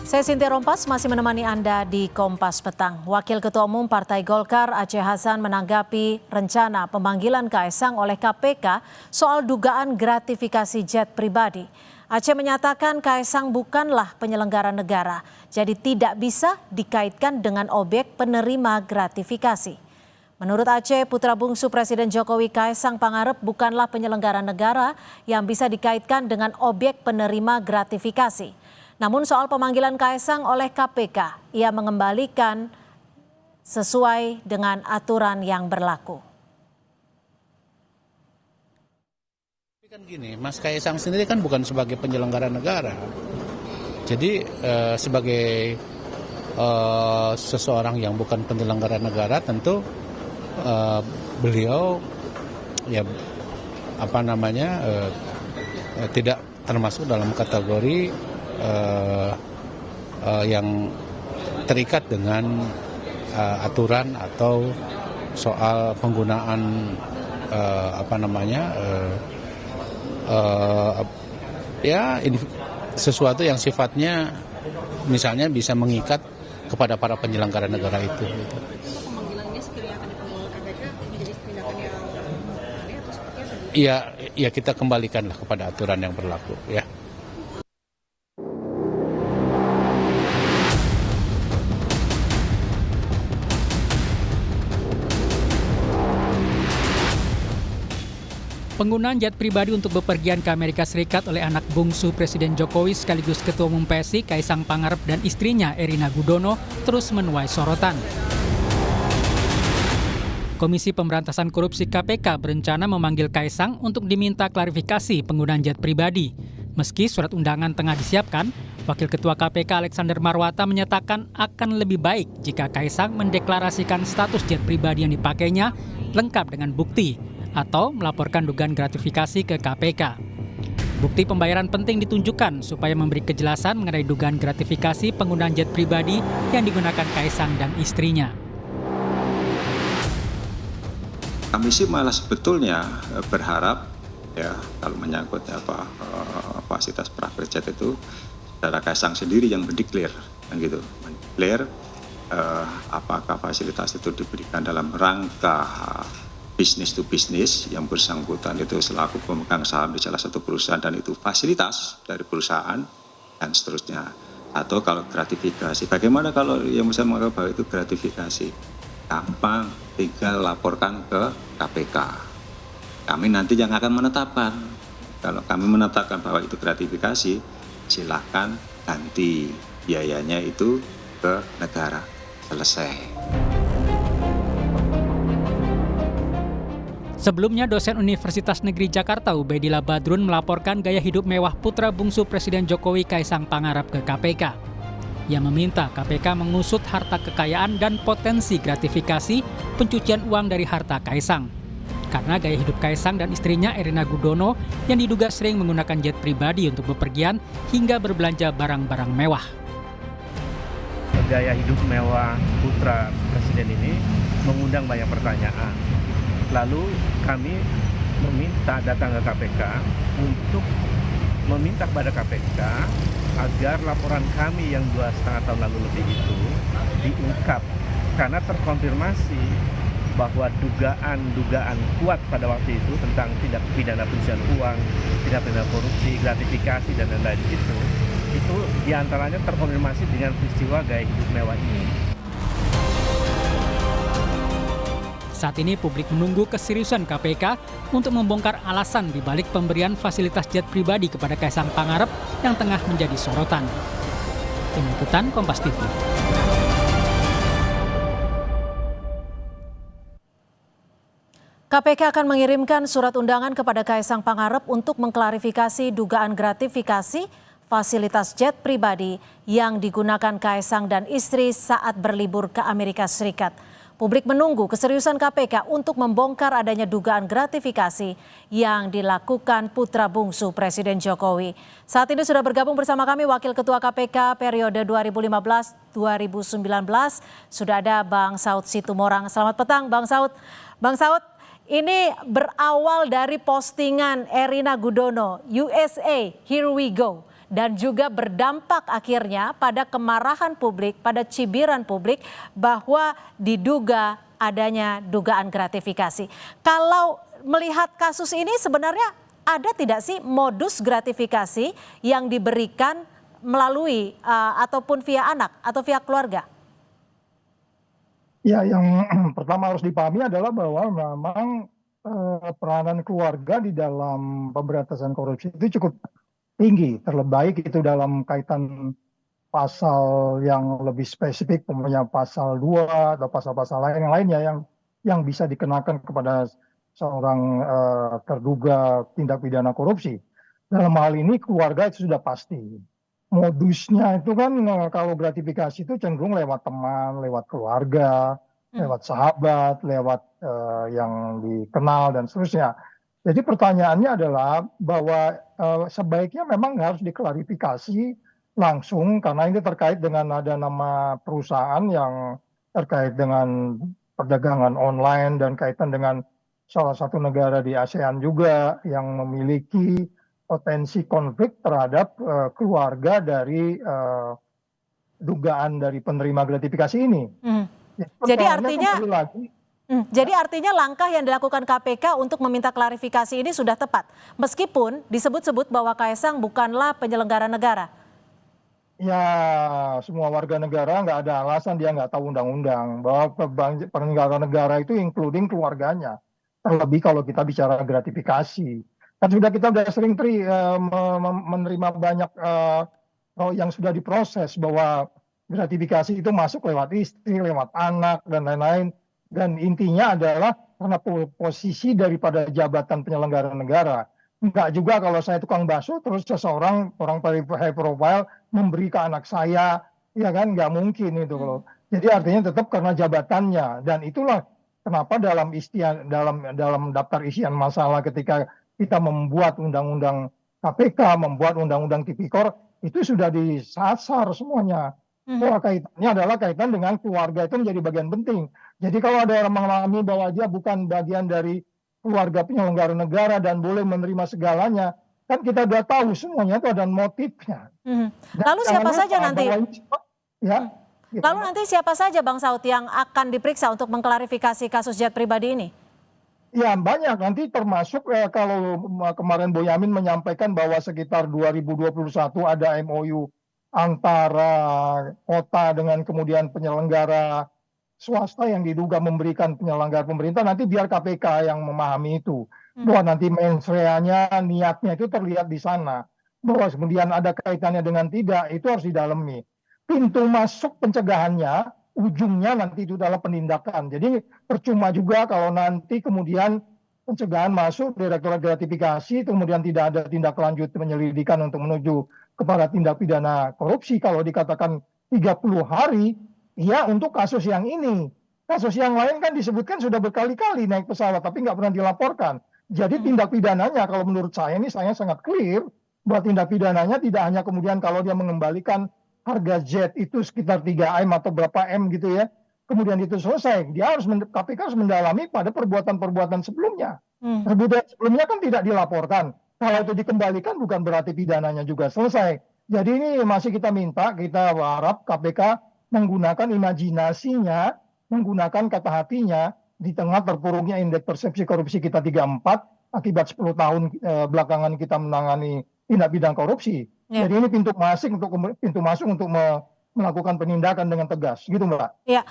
Saya Sintia Rompas masih menemani Anda di Kompas Petang. Wakil Ketua Umum Partai Golkar Aceh Hasan menanggapi rencana pemanggilan Kaesang oleh KPK soal dugaan gratifikasi jet pribadi. Aceh menyatakan Kaesang bukanlah penyelenggara negara, jadi tidak bisa dikaitkan dengan objek penerima gratifikasi. Menurut Aceh, putra bungsu Presiden Jokowi Kaesang Pangarep bukanlah penyelenggara negara yang bisa dikaitkan dengan objek penerima gratifikasi. Namun soal pemanggilan Kaesang oleh KPK, ia mengembalikan sesuai dengan aturan yang berlaku. Kan gini, Mas Kaesang sendiri kan bukan sebagai penyelenggara negara. Jadi sebagai seseorang yang bukan penyelenggara negara, tentu beliau tidak termasuk dalam kategori yang terikat dengan aturan atau soal penggunaan sesuatu yang sifatnya misalnya bisa mengikat kepada para penyelenggara negara itu. Pemanggilannya sekiranya akan dipanggil KPK menjadi tindakan yang aneh atau seperti apa? Iya, kita kembalikanlah kepada aturan yang berlaku, ya. Penggunaan jet pribadi untuk bepergian ke Amerika Serikat oleh anak bungsu Presiden Jokowi sekaligus Ketua Umum PSI Kaesang Pangarep dan istrinya Erina Gudono terus menuai sorotan. Komisi Pemberantasan Korupsi KPK berencana memanggil Kaesang untuk diminta klarifikasi penggunaan jet pribadi. Meski surat undangan tengah disiapkan, Wakil Ketua KPK Alexander Marwata menyatakan akan lebih baik jika Kaesang mendeklarasikan status jet pribadi yang dipakainya lengkap dengan bukti atau melaporkan dugaan gratifikasi ke KPK. Bukti pembayaran penting ditunjukkan supaya memberi kejelasan mengenai dugaan gratifikasi penggunaan jet pribadi yang digunakan Kaesang dan istrinya. Kami sih malah sebetulnya berharap kalau menyangkut fasilitas private jet itu saudara Kaesang sendiri yang mendeklar apakah fasilitas itu diberikan dalam rangka bisnis to bisnis yang bersangkutan itu selaku pemegang saham di salah satu perusahaan dan itu fasilitas dari perusahaan dan seterusnya. Atau kalau gratifikasi, bagaimana kalau yang bisa menganggap bahwa itu gratifikasi? Gampang, tinggal laporkan ke KPK. Kami nanti yang akan menetapkan. Kalau kami menetapkan bahwa itu gratifikasi, silakan ganti biayanya itu ke negara. Selesai. Sebelumnya, dosen Universitas Negeri Jakarta Ubaidillah Badrun melaporkan gaya hidup mewah putra bungsu Presiden Jokowi Kaesang Pangarep ke KPK. Ia meminta KPK mengusut harta kekayaan dan potensi gratifikasi pencucian uang dari harta Kaesang. Karena gaya hidup Kaesang dan istrinya Erina Gudono yang diduga sering menggunakan jet pribadi untuk bepergian hingga berbelanja barang-barang mewah. Gaya hidup mewah putra Presiden ini mengundang banyak pertanyaan. Lalu kami datang ke KPK untuk meminta kepada KPK agar laporan kami yang 2,5 tahun lalu lebih itu diungkap. Karena terkonfirmasi bahwa dugaan kuat pada waktu itu tentang tindak pidana pencucian uang, tindak pidana korupsi, gratifikasi, dan lain-lain itu diantaranya terkonfirmasi dengan peristiwa gaya hidup mewah ini. Saat ini publik menunggu keseriusan KPK untuk membongkar alasan di balik pemberian fasilitas jet pribadi kepada Kaesang Pangarep yang tengah menjadi sorotan. Tim Liputan Kompas TV. KPK akan mengirimkan surat undangan kepada Kaesang Pangarep untuk mengklarifikasi dugaan gratifikasi fasilitas jet pribadi yang digunakan Kaesang dan istri saat berlibur ke Amerika Serikat. Publik menunggu keseriusan KPK untuk membongkar adanya dugaan gratifikasi yang dilakukan putra bungsu Presiden Jokowi. Saat ini sudah bergabung bersama kami Wakil Ketua KPK periode 2015-2019, sudah ada Bang Saud Situmorang. Selamat petang Bang Saud. Bang Saud, ini berawal dari postingan Erina Gudono, USA, here we go. dan juga berdampak akhirnya pada kemarahan publik, pada cibiran publik bahwa diduga adanya dugaan gratifikasi. Kalau melihat kasus ini sebenarnya ada tidak sih modus gratifikasi yang diberikan melalui ataupun via anak atau via keluarga? Ya, yang pertama harus dipahami adalah bahwa memang peranan keluarga di dalam pemberantasan korupsi itu cukup tinggi, terlebih baik itu dalam kaitan pasal yang lebih spesifik, umpamanya pasal 2 atau pasal-pasal lain yang lainnya yang bisa dikenakan kepada seorang terduga tindak pidana korupsi. Dalam hal ini keluarga itu sudah pasti. Modusnya itu kan kalau gratifikasi itu cenderung lewat teman, lewat keluarga, lewat sahabat, lewat yang dikenal dan seterusnya. Jadi pertanyaannya adalah bahwa sebaiknya memang harus diklarifikasi langsung karena ini terkait dengan ada nama perusahaan yang terkait dengan perdagangan online dan kaitan dengan salah satu negara di ASEAN juga yang memiliki potensi konflik terhadap keluarga dari dugaan dari penerima gratifikasi ini. Jadi artinya langkah yang dilakukan KPK untuk meminta klarifikasi ini sudah tepat, meskipun disebut-sebut bahwa Kaesang bukanlah penyelenggara negara. Ya, semua warga negara nggak ada alasan dia nggak tahu undang-undang bahwa penyelenggara negara itu including keluarganya. Terlebih kalau kita bicara gratifikasi. Kan kita udah sering menerima banyak yang sudah diproses bahwa gratifikasi itu masuk lewat istri, lewat anak, dan lain-lain. Dan intinya adalah karena posisi daripada jabatan penyelenggara negara. Enggak juga kalau saya tukang bakso, terus seseorang, orang high profile, memberi ke anak saya, ya kan, nggak mungkin itu loh. Jadi artinya tetap karena jabatannya. Dan itulah kenapa dalam daftar isian masalah ketika kita membuat undang-undang KPK, membuat undang-undang Tipikor, itu sudah disasar semuanya. Bahwa kaitannya adalah kaitan dengan keluarga itu menjadi bagian penting. Jadi kalau ada orang mengalami bahwa dia bukan bagian dari keluarga penyelenggara negara dan boleh menerima segalanya, kan kita sudah tahu semuanya itu ada motifnya. Lalu siapa saja nanti? Lalu nanti siapa saja Bang Saud yang akan diperiksa untuk mengklarifikasi kasus jet pribadi ini? Ya banyak, nanti termasuk kalau kemarin Boyamin menyampaikan bahwa sekitar 2021 ada MOU antara kota dengan kemudian penyelenggara swasta yang diduga memberikan penyelenggara pemerintah, nanti biar KPK yang memahami itu. Bahwa nanti mensreanya, niatnya itu terlihat di sana. Bahwa kemudian ada kaitannya dengan tidak, itu harus didalami. Pintu masuk pencegahannya, ujungnya nanti itu adalah penindakan. Jadi percuma juga kalau nanti kemudian pencegahan masuk direktorat gratifikasi, kemudian tidak ada tindak lanjut penyelidikan untuk menuju kepada tindak pidana korupsi. Kalau dikatakan 30 hari, ya untuk kasus yang ini. Kasus yang lain kan disebutkan sudah berkali-kali naik pesawat, tapi nggak pernah dilaporkan. Jadi tindak pidananya kalau menurut saya ini saya sangat clear, bahwa tindak pidananya tidak hanya kemudian kalau dia mengembalikan harga jet itu sekitar 3M atau berapa M gitu ya, kemudian itu selesai. Dia harus KPK harus mendalami pada perbuatan-perbuatan sebelumnya. Perbuatan sebelumnya kan tidak dilaporkan. Kalau itu dikembalikan bukan berarti pidananya juga selesai. Jadi ini masih kita harap KPK menggunakan imajinasinya, menggunakan kata hatinya di tengah terpuruknya indeks persepsi korupsi kita 34 akibat 10 tahun belakangan kita menangani tindak pidana korupsi. Jadi ini pintu masuk untuk melakukan penindakan dengan tegas, gitu Mbak. Ya,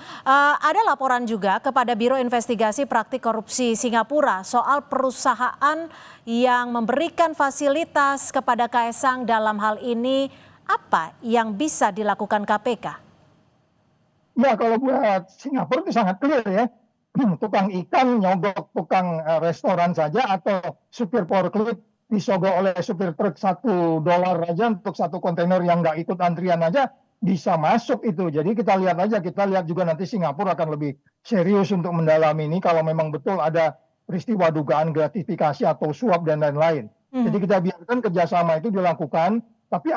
ada laporan juga kepada Biro Investigasi Praktik Korupsi Singapura soal perusahaan yang memberikan fasilitas kepada Kaesang dalam hal ini. Apa yang bisa dilakukan KPK? Ya, kalau buat Singapura itu sangat clear ya. Tukang ikan nyogok tukang restoran saja atau supir forklift disogok oleh supir truk $1 aja untuk satu kontainer yang nggak ikut antrian aja bisa masuk itu. Jadi kita lihat juga nanti Singapura akan lebih serius untuk mendalami ini kalau memang betul ada peristiwa dugaan gratifikasi atau suap dan lain-lain. Jadi kita biarkan kerjasama itu dilakukan, tapi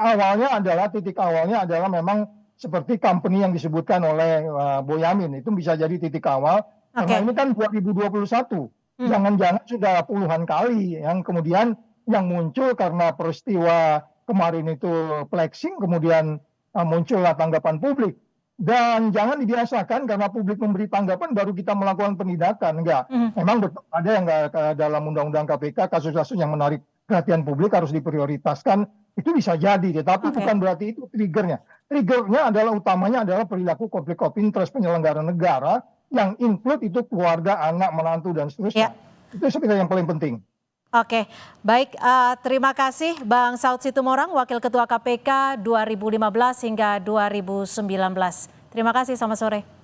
titik awalnya adalah memang seperti company yang disebutkan oleh Boyamin, itu bisa jadi titik awal. Karena ini kan 2021, jangan-jangan sudah puluhan kali yang kemudian yang muncul karena peristiwa kemarin itu flexing, kemudian muncullah tanggapan publik. Dan jangan dibiasakan karena publik memberi tanggapan baru kita melakukan penindakan. Enggak. Memang betul ada yang dalam Undang-Undang KPK kasus-kasus yang menarik perhatian publik harus diprioritaskan. Itu bisa jadi, tetapi bukan berarti itu triggernya. Triggernya adalah utamanya adalah perilaku konflik of interest penyelenggara negara yang include itu keluarga, anak, menantu, dan seterusnya. Itu sebenarnya yang paling penting. Oke, baik. Terima kasih Bang Saud Situmorang, Wakil Ketua KPK 2015 hingga 2019. Terima kasih, selamat sore.